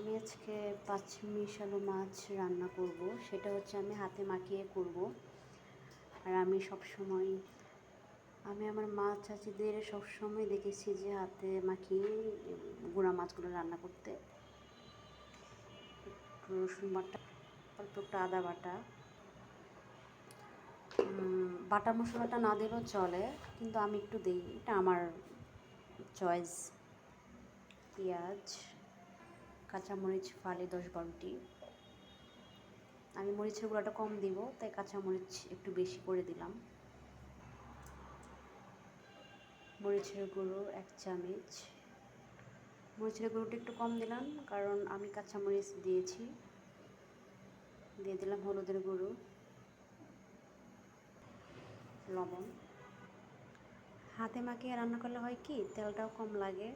আমি আজকে পাঁচমিশালি মাছ রান্না করব। সেটা হচ্ছে আমি হাতে মাখিয়ে করব। আর আমি আমার মা চাচিদের সবসময় দেখেছি যে হাতে মাখিয়ে গুঁড়া মাছগুলো রান্না করতে। একটু রসুন বাটা, অল্প একটু আদা বাটা, বাটা মশলাটা না দিলেও চলে, কিন্তু আমি একটু দিই, এটা আমার চয়েস। পেঁয়াজ, কাঁচামরিচ ফালি 10-12টি। আমি মরিচের গুঁড়াটা কম দিব, তাই কাঁচামরিচ একটু বেশি করে দিলাম। মরিচের গুঁড়ো 1 চামচ। মরিচের গুঁড়োটা একটু কম দিলাম কারণ আমি কাঁচামরিচ দিয়েছি। দিয়ে দিলাম হলুদের গুঁড়ো, লবণ। হাতে মাখিয়ে রান্না করলে হয় কি, তেলটাও কম লাগে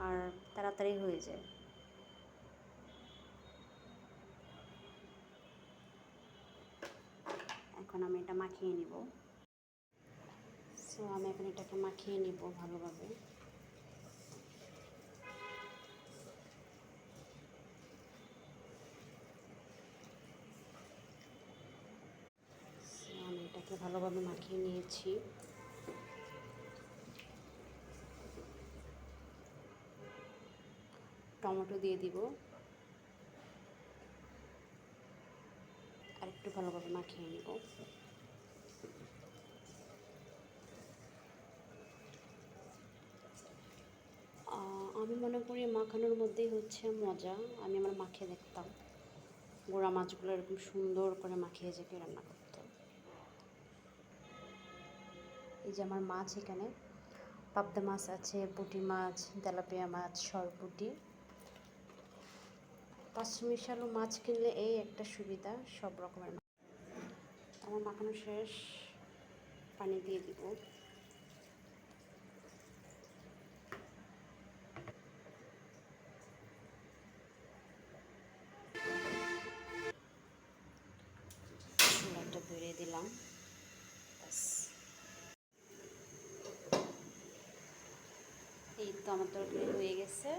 আর তাড়াতাড়ি হয়ে যায়। এখন আমি এটা মাখিয়ে নিব। আমি এখন এটাকে মাখিয়ে নিব ভালোভাবে। আমি এটাকে ভালোভাবে মাখিয়ে নিয়েছি। টমেটো দিয়ে দিব আর একটু ভালোভাবে মাখিয়ে নিব। আমি মনে করি মাখানোর মধ্যেই হচ্ছে মজা। আমি আমার মাখিয়ে দেখতাম গুঁড়া মাছগুলো এরকম সুন্দর করে মাখিয়ে যে কেউ রান্না করত। এই যে আমার মাছ, এখানে পাবদা মাছ আছে, পুঁটি মাছ, তেলাপিয়া মাছ, সরপুঁটি। পাঁচমিশালি মাছ কিনলে এই একটা সুবিধা, সব রকমের মাছ। আমার মাখানো শেষ, পানি দিয়ে দিব। চুলাটা ধরিয়ে দিলাম। এই তো আমার তরকারি হয়ে গেছে।